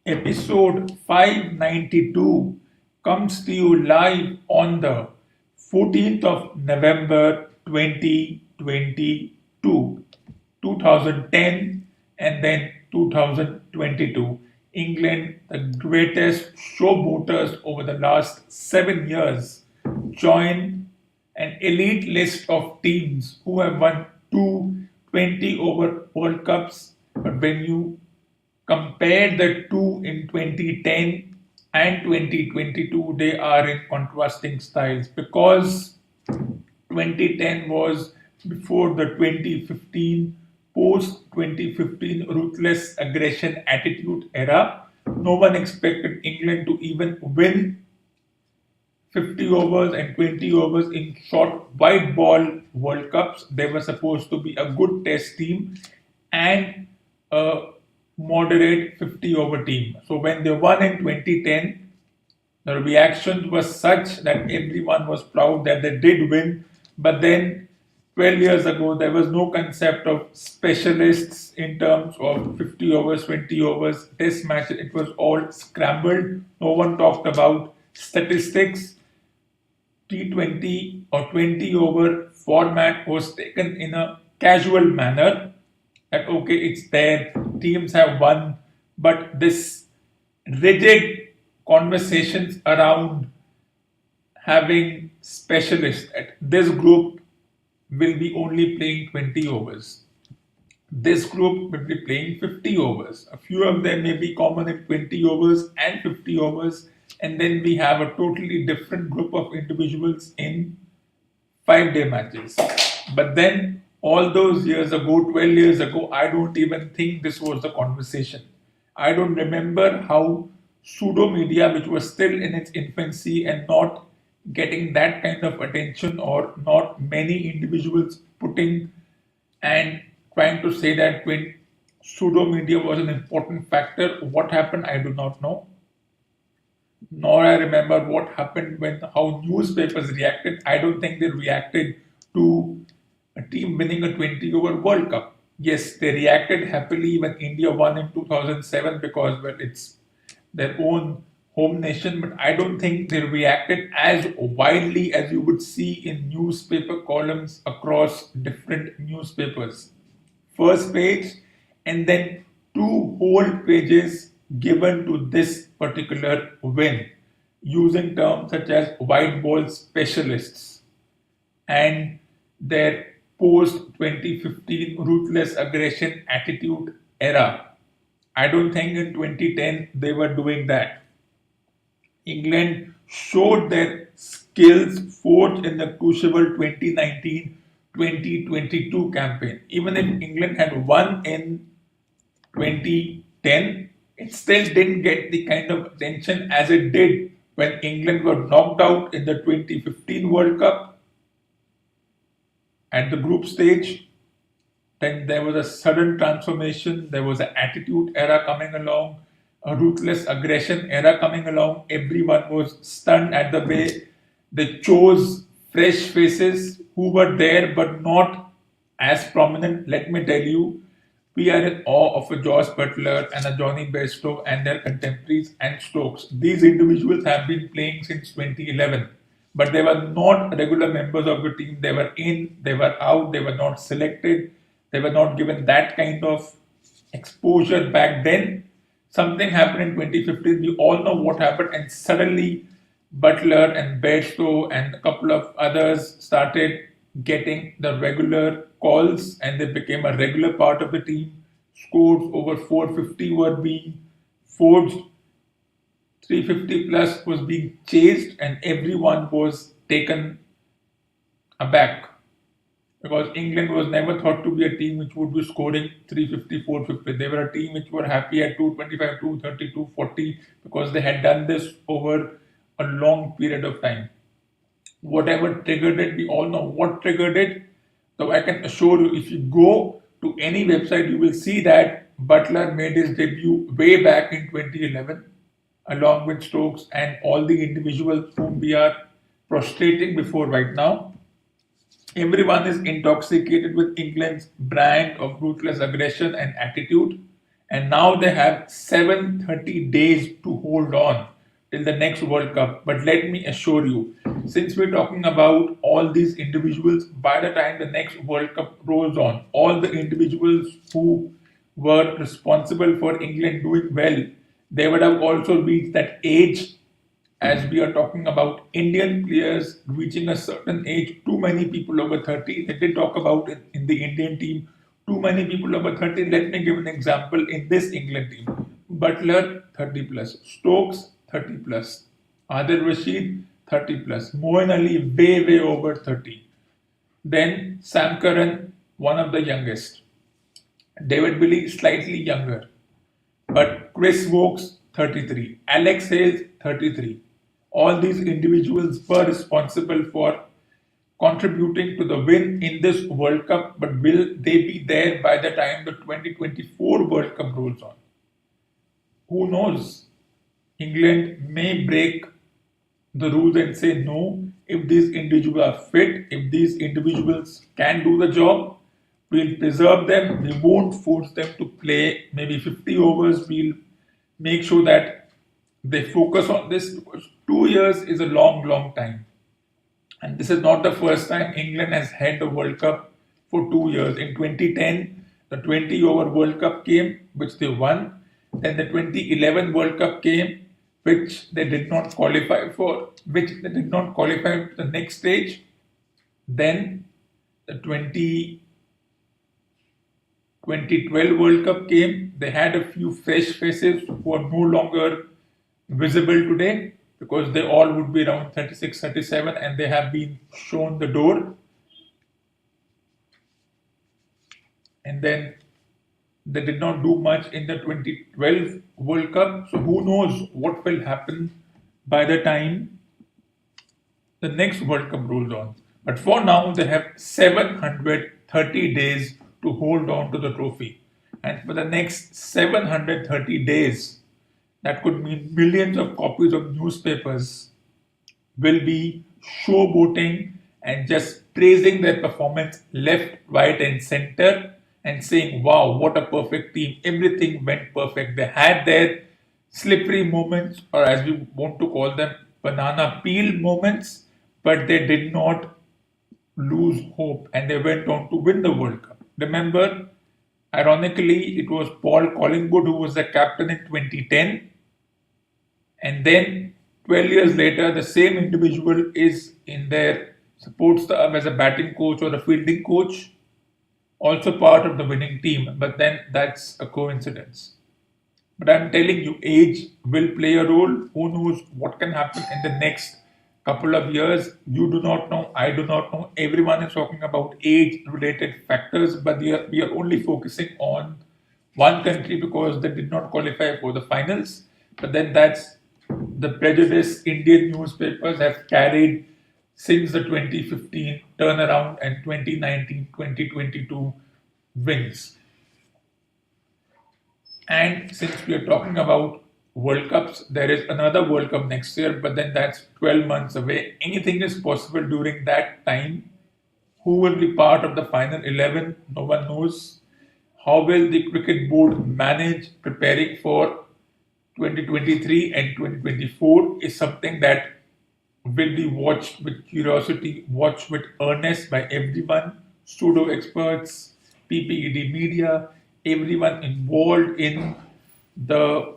Episode 592 comes to you live on the 14th of November 2022, 2010, and then 2022. England, the greatest showboaters over the last 7 years, join an elite list of teams who have won two 20 over World Cups. But when you compare the two in 2010 and 2022, they are in contrasting styles because 2010 was before the 2015, post 2015 ruthless aggression attitude era. No one expected England to even win 50 overs and 20 overs in short white ball World Cups. They were supposed to be a good test team and a moderate 50 over team. So when they won in 2010, the reaction was such that everyone was proud that they did win. But then 12 years ago, there was no concept of specialists in terms of 50 overs, 20 overs, test matches. It was all scrambled. No one talked about statistics. T20 or 20 over format was taken in a casual manner that okay, it's there, teams have won, but this rigid conversations around having specialists at this group will be only playing 20 overs. This group will be playing 50 overs. A few of them may be common in 20 overs and 50 overs, and then we have a totally different group of individuals in 5 day matches. But then, all those years ago, 12 years ago, I don't even think this was the conversation. I don't remember how pseudo media, which was still in its infancy and not getting that kind of attention, or not many individuals putting and trying to say that when pseudo media was an important factor, what happened, I do not know. Nor I remember what happened when how newspapers reacted. I don't think they reacted to a team winning a 20 over World Cup. Yes, they reacted happily when India won in 2007 because well, it's their own home nation, but I don't think they reacted as widely as you would see in newspaper columns across different newspapers. First page, and then two whole pages given to this particular win using terms such as white ball specialists and their post 2015 ruthless aggression attitude era. I don't think in 2010 they were doing that. England showed their skills forged in the crucible 2019-2022 campaign. Even if England had won in 2010, it still didn't get the kind of attention as it did when England were knocked out in the 2015 World Cup at the group stage. Then there was a sudden transformation. There was an attitude era coming along, a ruthless aggression era coming along. Everyone was stunned at the way they chose fresh faces who were there but not as prominent. Let me tell you, we are in awe of a Josh Butler and a Johnny Bairstow and their contemporaries and Stokes. These individuals have been playing since 2011, but they were not regular members of the team. They were in, they were out, they were not selected, they were not given that kind of exposure back then. Something happened in 2015. We all know what happened, and suddenly Butler and Bairstow and a couple of others started getting the regular calls, and they became a regular part of the team. Scores over 450 were being forged, 350 plus was being chased, and everyone was taken aback because England was never thought to be a team which would be scoring 350, 450. They were a team which were happy at 225, 230, 240 because they had done this over a long period of time. Whatever triggered it, we all know what triggered it. So I can assure you, if you go to any website, you will see that Butler made his debut way back in 2011, along with Stokes and all the individuals whom we are prostrating before right now. Everyone is intoxicated with England's brand of ruthless aggression and attitude. And now they have 730 days to hold on till the next World Cup. But let me assure you, since we're talking about all these individuals, by the time the next World Cup rolls on, all the individuals who were responsible for England doing well, they would have also reached that age. As we are talking about Indian players reaching a certain age, too many people over 30. They did talk about in the Indian team, too many people over 30. Let me give an example in this England team. Butler 30 plus, Stokes 30 plus, Adil Rashid 30 plus, Moeen Ali way over 30. Then Sam Curran, one of the youngest. David Billy slightly younger. But Chris Wokes, 33. Alex Hales, 33. All these individuals were responsible for contributing to the win in this World Cup, but will they be there by the time the 2024 World Cup rolls on? Who knows? England may break the rules and say no. If these individuals are fit, if these individuals can do the job, we'll preserve them. We won't force them to play maybe 50 overs. We'll make sure that they focus on this because 2 years is a long time. And this is not the first time England has had the World Cup for 2 years. In 2010, the 20 over World Cup came, which they won. Then the 2011 World Cup came, which they did not qualify for, which they did not qualify to the next stage. Then the 2012 World Cup came. They had a few fresh faces who are no longer visible today because they all would be around 36, 37 and they have been shown the door. And then they did not do much in the 2012 World Cup. So who knows what will happen by the time the next World Cup rolls on. But for now, they have 730 days to hold on to the trophy. And for the next 730 days, that could mean millions of copies of newspapers will be showboating and just praising their performance left, right, and center and saying, wow, what a perfect team. Everything went perfect. They had their slippery moments, or as we want to call them, banana peel moments, but they did not lose hope and they went on to win the World Cup. Remember, ironically, it was Paul Collingwood who was the captain in 2010. And then 12 years later, the same individual is in there, supports as a batting coach or a fielding coach, also part of the winning team. But then that's a coincidence. But I'm telling you, age will play a role. Who knows what can happen in the next couple of years? You do not know. I do not know. Everyone is talking about age-related factors, but we are only focusing on one country because they did not qualify for the finals. But then that's the prejudice Indian newspapers have carried since the 2015 turnaround and 2019-2022 wins. And since we are talking about World Cups, there is another World Cup next year, but then that's 12 months away. Anything is possible during that time. Who will be part of the final 11? No one knows. How will the cricket board manage preparing for 2023 and 2024 is something that will be watched with curiosity, watched with earnest by everyone, pseudo experts, PPED media, everyone involved in the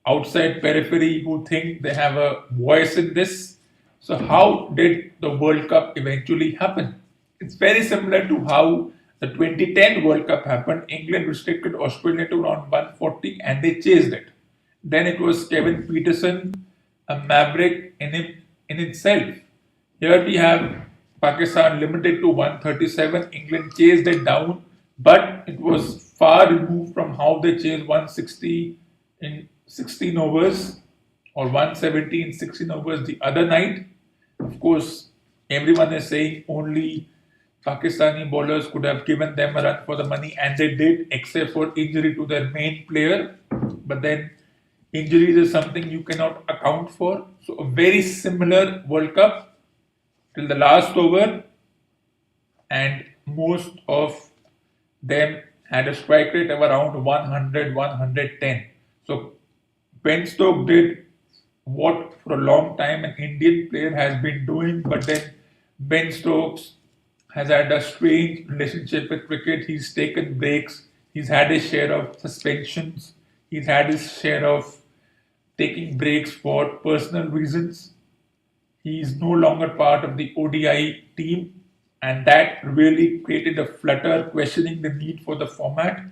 outside periphery who think they have a voice in this. So, how did the World Cup eventually happen? It's very similar to how the 2010 World Cup happened. England restricted Australia to around 140 and they chased it. Then it was Kevin Peterson, a maverick in itself. Here we have Pakistan limited to 137. England chased it down, but it was far removed from how they chased 160 in 16 overs or 170 in 16 overs the other night. Of course, everyone is saying only Pakistani bowlers could have given them a run for the money, and they did, except for injury to their main player. But then injuries is something you cannot account for. So a very similar World Cup till the last over, and most of them had a strike rate of around 100, 110. So Ben Stokes did what for a long time an Indian player has been doing, but then Ben Stokes has had a strange relationship with cricket. He's taken breaks, he's had his share of suspensions, he's had his share of taking breaks for personal reasons. He is no longer part of the ODI team, and that really created a flutter questioning the need for the format.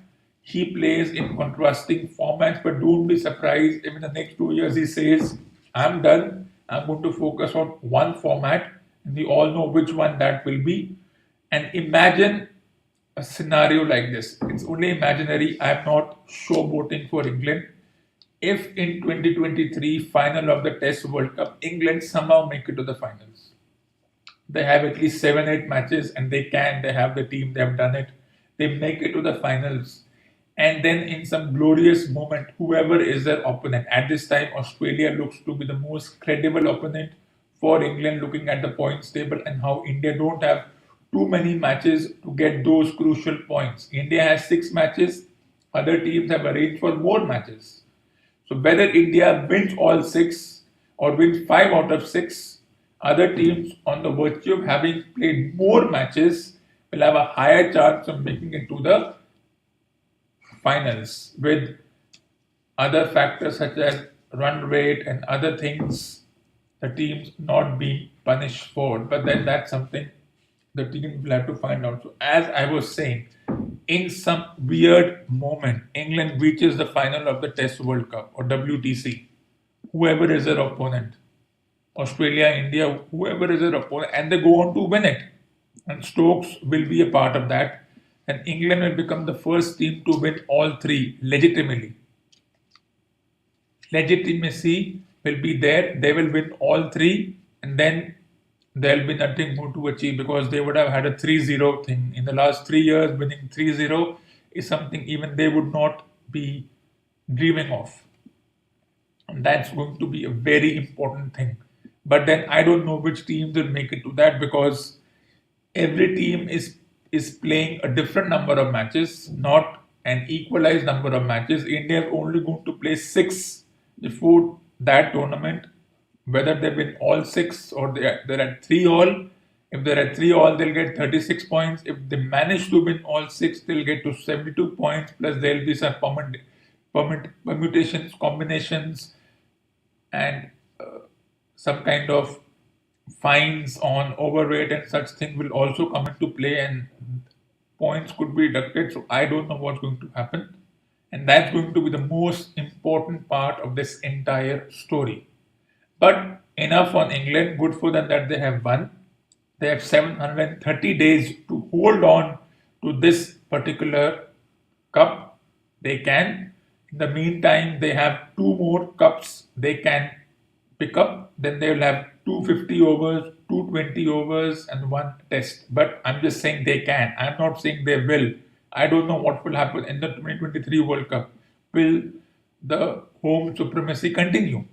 He plays in contrasting formats, but don't be surprised if in the next 2 years he says, I'm done, I'm going to focus on one format, and we all know which one that will be. And imagine a scenario like this. It's only imaginary. I'm not showboating for England. If in 2023 final of the Test World Cup, England somehow make it to the finals, they have at least 7, 8 matches, and they have the team, they have done it. They make it to the finals. And then in some glorious moment, whoever is their opponent, at this time, Australia looks to be the most credible opponent for England, looking at the points table and how India don't have too many matches to get those crucial points. India has 6 matches, other teams have arranged for more matches. So whether India wins all 6 or wins 5 out of 6, other teams on the virtue of having played more matches will have a higher chance of making it to the finals, with other factors such as run rate and other things the teams not being punished for. But then that's something the team will have to find out. So as I was saying, in some weird moment, England reaches the final of the Test World Cup or WTC, whoever is their opponent, Australia, India, whoever is their opponent, and they go on to win it. And Stokes will be a part of that. And England will become the first team to win all 3 legitimately. Legitimacy will be there. They will win all 3, and then there'll be nothing more to achieve because they would have had a 3-0 thing. In the last 3 years, winning 3-0 is something even they would not be dreaming of. And that's going to be a very important thing. But then I don't know which teams will make it to that, because every team is playing a different number of matches, not an equalized number of matches. India is only going to play 6 before that tournament. Whether they win all 6 or they're at 3 all. If they're at 3 all, they'll get 36 points. If they manage to win all 6, they'll get to 72 points. Plus, there'll be some permutations, combinations, and some kind of fines on overweight and such thing will also come into play, and points could be deducted. So I don't know what's going to happen. And that's going to be the most important part of this entire story. But enough on England. Good for them that they have won. They have 730 days to hold on to this particular cup. They can. In the meantime, they have 2 more cups they can pick up. Then they will have 250 overs, 220 overs, and 1 test. But I'm just saying they can. I'm not saying they will. I don't know what will happen in the 2023 World Cup. Will the home supremacy continue?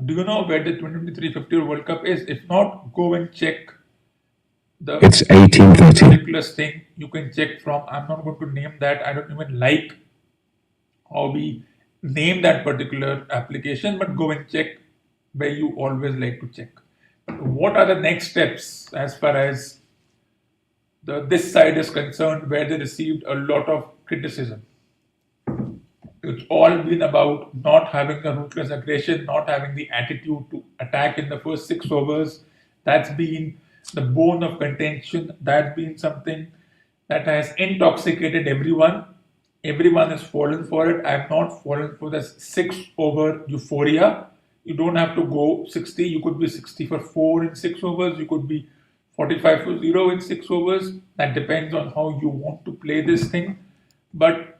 Do you know where the 2023 50 World Cup is? If not, go and check the It's 1830. ridiculous thing. You can check from, I'm not going to name that. I don't even like how we name that particular application, but go and check where you always like to check. But what are the next steps as far as this side is concerned, where they received a lot of criticism? It's all been about not having the ruthless aggression, not having the attitude to attack in the first 6 overs. That's been the bone of contention. That's been something that has intoxicated everyone. Everyone has fallen for it. I've not fallen for the 6 over euphoria. You don't have to go 60. You could be 60 for 4 in 6 overs. You could be 45 for 0 in 6 overs. That depends on how you want to play this thing. But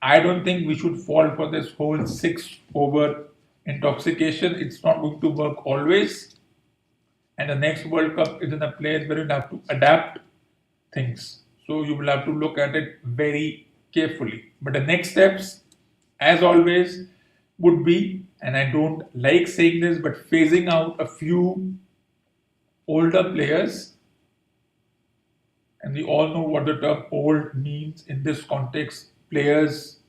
I don't think we should fall for this whole 6 over intoxication. It's not going to work always. And the next World Cup is in a place where you'll have to adapt things. So you will have to look at it very carefully. But the next steps, as always, would be, and I don't like saying this, but phasing out a few older players And we all know what the term old means in this context. Players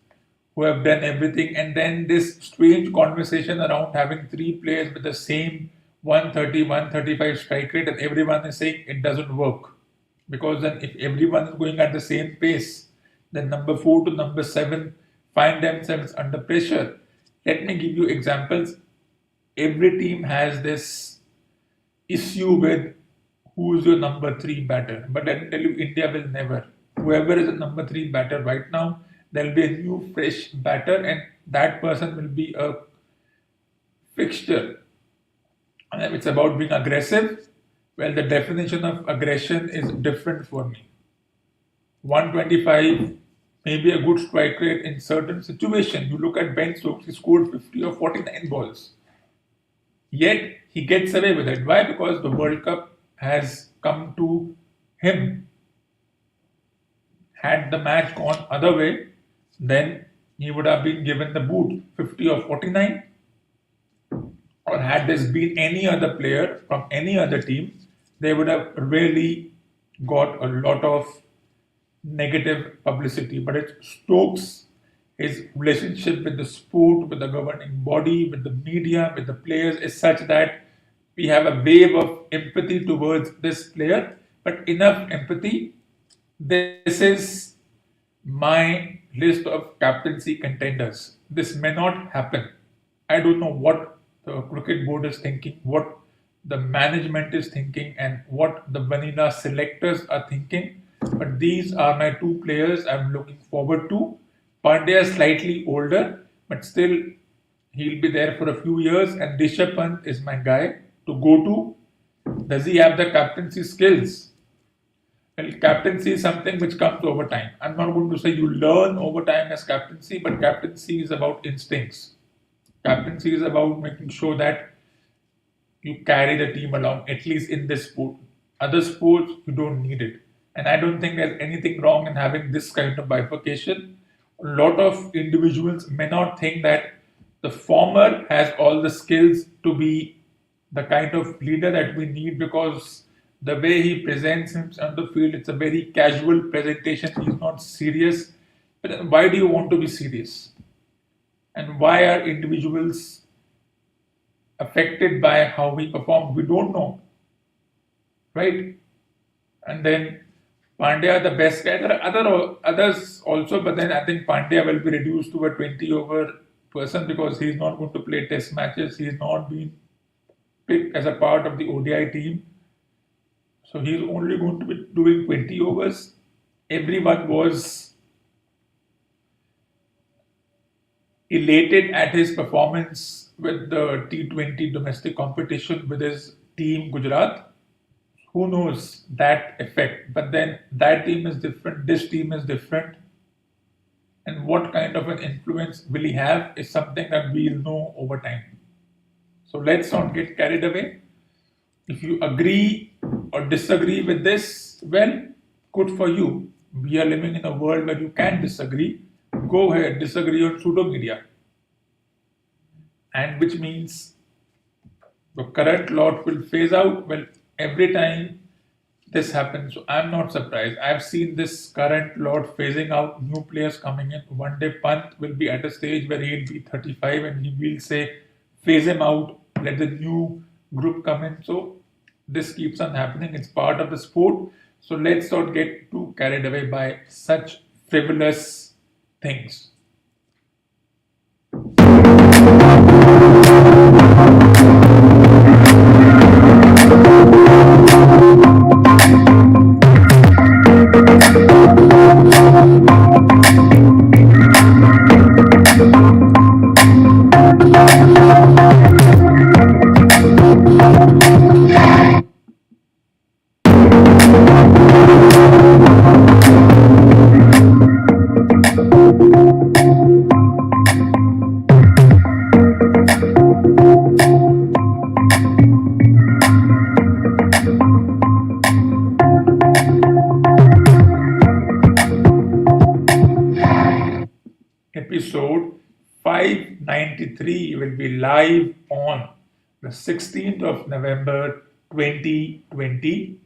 who have done everything, and then this strange conversation around having three players with the same 130, 135 strike rate, and everyone is saying it doesn't work. Because then, if everyone is going at the same pace, then number 4 to number 7 find themselves under pressure. Let me give you examples. Every team has this issue with who's your number 3 batter. But let me tell you, India will never. Whoever is a number 3 batter right now, there will be a new fresh batter, and that person will be a fixture. And if it's about being aggressive, well, the definition of aggression is different for me. 125 may be a good strike rate in certain situations. You look at Ben Stokes, he scored 50 or 49 balls. Yet he gets away with it. Why? Because the World Cup has come to him. Had the match gone other way, then he would have been given the boot, 50 or 49. Or had this been any other player from any other team, they would have really got a lot of negative publicity. But it's Stokes, his relationship with the sport, with the governing body, with the media, with the players is such that we have a wave of empathy towards this player, but enough empathy. This is my list of captaincy contenders. This may not happen. I don't know what the cricket board is thinking, what the management is thinking, and what the vanilla selectors are thinking. But these are my two players I'm looking forward to. Pandya is slightly older, but still he'll be there for a few years. And Rishabh Pant is my guy to go to. Does he have the captaincy skills? Well, captaincy is something which comes over time. I'm not going to say you learn over time as captaincy, but captaincy is about instincts. Captaincy is about making sure that you carry the team along, at least in this sport. Other sports, you don't need it. And I don't think there's anything wrong in having this kind of bifurcation. A lot of individuals may not think that the former has all the skills to be the kind of leader that we need, because the way he presents himself on the field, it's a very casual presentation. He's not serious. But then why do you want to be serious? And why are individuals affected by how we perform? We don't know, right? And then Pandya, the best guy. There are others also, but then I think Pandya will be reduced to a 20 over person because he's not going to play test matches. He's not been picked as a part of the ODI team. So he's only going to be doing 20 overs. Everyone was elated at his performance with the T20 domestic competition with his team Gujarat. Who knows that effect? But then that team is different, this team is different. And what kind of an influence will he have is something that we'll know over time. So let's not get carried away. If you agree or disagree with this, well, good for you. We are living in a world where you can disagree. Go ahead, disagree on pseudo media. And which means the current lot will phase out. Well, every time this happens, so I'm not surprised. I've seen this current lot phasing out, new players coming in. One day Pant will be at a stage where he'll be 35 and he will say, phase him out, let the new group come in. So this keeps on happening. It's part of the sport. So let's not get too carried away by such frivolous things. Episode 593 will be live on the 16th of November 2020.